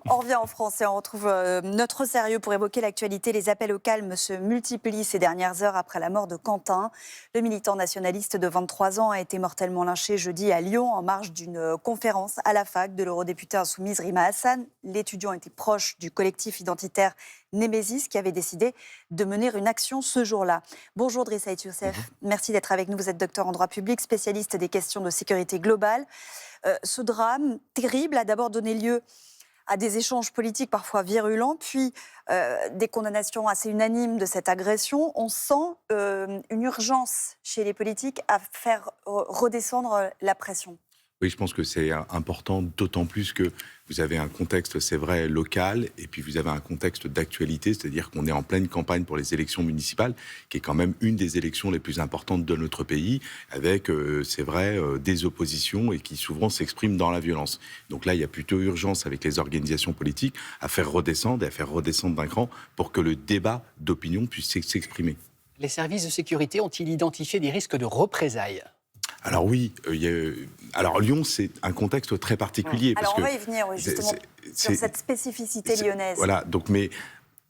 On revient en français, on retrouve notre sérieux pour évoquer l'actualité. Les appels au calme se multiplient ces dernières heures après la mort de Quentin. Le militant nationaliste de 23 ans a été mortellement lynché jeudi à Lyon en marge d'une conférence à la fac de l'eurodéputée insoumise Rima Hassan. L'étudiant était proche du collectif identitaire Némésis qui avait décidé de mener une action ce jour-là. Bonjour Driss Saïd Youssef, merci d'être avec nous. Vous êtes docteur en droit public, spécialiste des questions de sécurité globale. Ce drame terrible a d'abord donné lieu à des échanges politiques parfois virulents, puis des condamnations assez unanimes de cette agression. On sent une urgence chez les politiques à faire redescendre la pression. Oui, je pense que c'est important, d'autant plus que vous avez un contexte, c'est vrai, local, et puis vous avez un contexte d'actualité, c'est-à-dire qu'on est en pleine campagne pour les élections municipales, qui est quand même une des élections les plus importantes de notre pays, avec, c'est vrai, des oppositions et qui souvent s'expriment dans la violence. Donc là, il y a plutôt urgence avec les organisations politiques à faire redescendre d'un cran pour que le débat d'opinion puisse s'exprimer. Les services de sécurité ont-ils identifié des risques de représailles ? Alors oui, alors Lyon, c'est un contexte très particulier. Alors on va y venir, oui, justement, sur cette spécificité lyonnaise. Voilà, donc, mais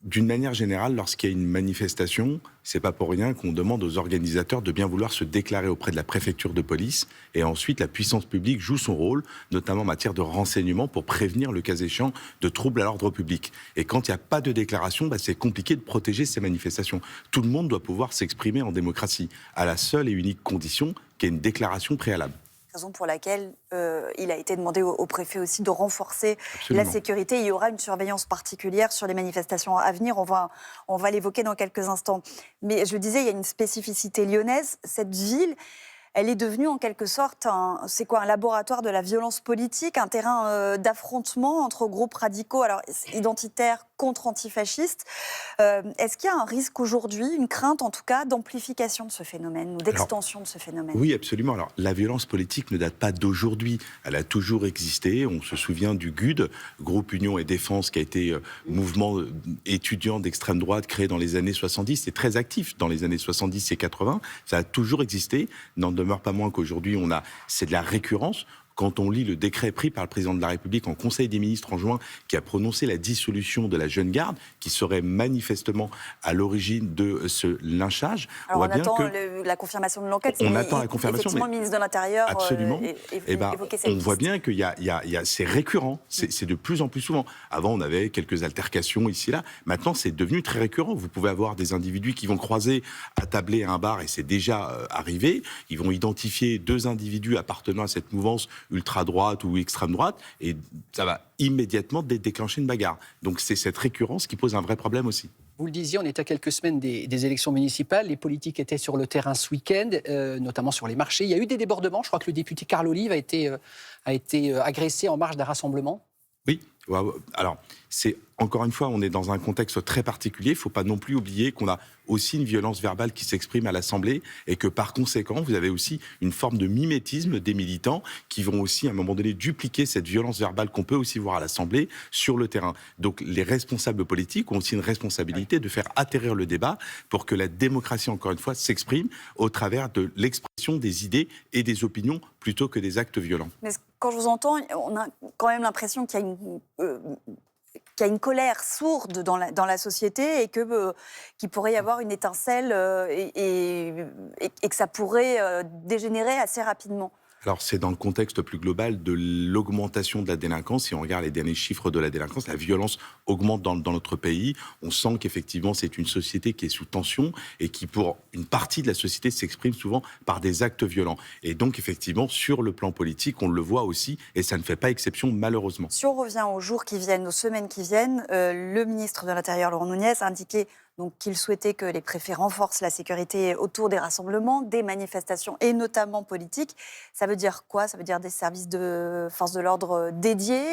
d'une manière générale, lorsqu'il y a une manifestation, c'est pas pour rien qu'on demande aux organisateurs de bien vouloir se déclarer auprès de la préfecture de police, et ensuite la puissance publique joue son rôle, notamment en matière de renseignement, pour prévenir, le cas échéant, de troubles à l'ordre public. Et quand il n'y a pas de déclaration, c'est compliqué de protéger ces manifestations. Tout le monde doit pouvoir s'exprimer en démocratie, à la seule et unique condition qu'il y ait une déclaration préalable. Raison pour laquelle il a été demandé au préfet aussi de renforcer Absolument. la sécurité. Il y aura une surveillance particulière sur les manifestations à venir. On va l'évoquer dans quelques instants. Mais je disais, il y a une spécificité lyonnaise. Cette ville, elle est devenue en quelque sorte un laboratoire de la violence politique, un terrain d'affrontement entre groupes radicaux, alors identitaires contre antifascistes. Est-ce qu'il y a un risque aujourd'hui, une crainte en tout cas, d'amplification de ce phénomène ou d'extension de ce phénomène ? Oui, absolument. Alors, la violence politique ne date pas d'aujourd'hui. Elle a toujours existé. On se souvient du GUD, Groupe Union et Défense, qui a été mouvement étudiant d'extrême droite créé dans les années 70. C'est très actif dans les années 70 et 80. Ça a toujours existé. N'en demeure pas moins qu'aujourd'hui, c'est de la récurrence. Quand on lit le décret pris par le président de la République en Conseil des ministres en juin, qui a prononcé la dissolution de la Jeune Garde, qui serait manifestement à l'origine de ce lynchage. Alors on attend la confirmation de l'enquête. On attend la confirmation. Effectivement, le ministre de l'Intérieur absolument. Évoquait cette on piste. voit bien qu'il y a c'est récurrent, c'est de plus en plus souvent. Avant, on avait quelques altercations ici et là. Maintenant, c'est devenu très récurrent. Vous pouvez avoir des individus qui vont croiser, attabler à un bar, et c'est déjà arrivé. Ils vont identifier deux individus appartenant à cette mouvance ultra-droite ou extrême-droite, et ça va immédiatement déclencher une bagarre. Donc c'est cette récurrence qui pose un vrai problème aussi. Vous le disiez, on est à quelques semaines des élections municipales. Les politiques étaient sur le terrain ce week-end, notamment sur les marchés. Il y a eu des débordements. Je crois que le député Carl Olive a été agressé en marge d'un rassemblement. Oui, alors encore une fois, on est dans un contexte très particulier. Il ne faut pas non plus oublier qu'on a aussi une violence verbale qui s'exprime à l'Assemblée, et que par conséquent, vous avez aussi une forme de mimétisme des militants qui vont aussi, à un moment donné, dupliquer cette violence verbale qu'on peut aussi voir à l'Assemblée sur le terrain. Donc les responsables politiques ont aussi une responsabilité de faire atterrir le débat pour que la démocratie, encore une fois, s'exprime au travers de l'expression des idées et des opinions plutôt que des actes violents. Mais quand je vous entends, on a quand même l'impression qu'il y a une colère sourde dans la société, et qu'il pourrait y avoir une étincelle et que ça pourrait dégénérer assez rapidement. Alors, c'est dans le contexte plus global de l'augmentation de la délinquance. Si on regarde les derniers chiffres de la délinquance, la violence augmente dans notre pays. On sent qu'effectivement, c'est une société qui est sous tension et qui, pour une partie de la société, s'exprime souvent par des actes violents. Et donc, effectivement, sur le plan politique, on le voit aussi, et ça ne fait pas exception, malheureusement. Si on revient aux jours qui viennent, aux semaines qui viennent, le ministre de l'Intérieur, Laurent Nunez, a indiqué donc qu'il souhaitait que les préfets renforcent la sécurité autour des rassemblements, des manifestations, et notamment politiques. Ça veut dire quoi ? Ça veut dire des services de force de l'ordre dédiés,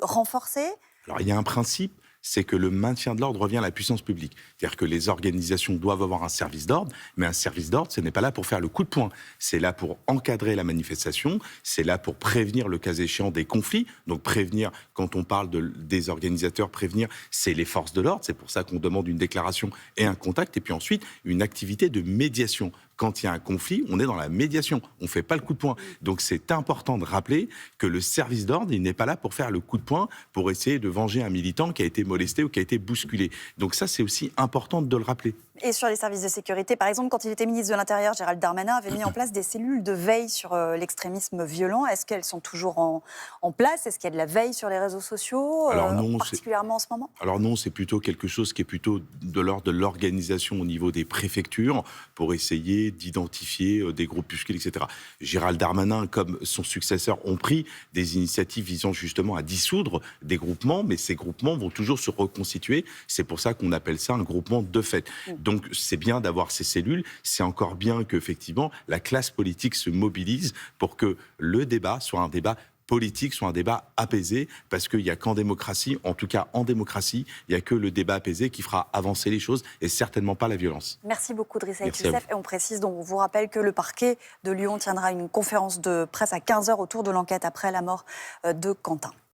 renforcés ? Alors, il y a un principe, c'est que le maintien de l'ordre revient à la puissance publique. C'est-à-dire que les organisations doivent avoir un service d'ordre, mais un service d'ordre, ce n'est pas là pour faire le coup de poing. C'est là pour encadrer la manifestation, c'est là pour prévenir, le cas échéant, des conflits. Donc prévenir, quand on parle des organisateurs, prévenir, c'est les forces de l'ordre. C'est pour ça qu'on demande une déclaration et un contact, et puis ensuite une activité de médiation. Quand il y a un conflit, on est dans la médiation. On ne fait pas le coup de poing. Donc c'est important de rappeler que le service d'ordre, il n'est pas là pour faire le coup de poing, pour essayer de venger un militant qui a été molesté ou qui a été bousculé. Donc ça, c'est aussi important de le rappeler. Et sur les services de sécurité, par exemple, quand il était ministre de l'Intérieur, Gérald Darmanin avait mis en place des cellules de veille sur l'extrémisme violent. Est-ce qu'elles sont toujours en place? Est-ce qu'il y a de la veille sur les réseaux sociaux, Alors non, particulièrement en ce moment? Alors non, c'est plutôt quelque chose qui est plutôt de l'ordre de l'organisation au niveau des préfectures pour essayer d'identifier des groupuscules, etc. Gérald Darmanin, comme son successeur, ont pris des initiatives visant justement à dissoudre des groupements, mais ces groupements vont toujours se reconstituer. C'est pour ça qu'on appelle ça un groupement de fait. Donc c'est bien d'avoir ces cellules, c'est encore bien qu'effectivement la classe politique se mobilise pour que le débat soit un débat politique, soit un débat apaisé, parce qu'il n'y a qu'en démocratie, en tout cas en démocratie, il n'y a que le débat apaisé qui fera avancer les choses et certainement pas la violence. Merci beaucoup Driss Aït Merci à Youssef. Et on précise, donc, on vous rappelle que le parquet de Lyon tiendra une conférence de presse à 15h autour de l'enquête après la mort de Quentin.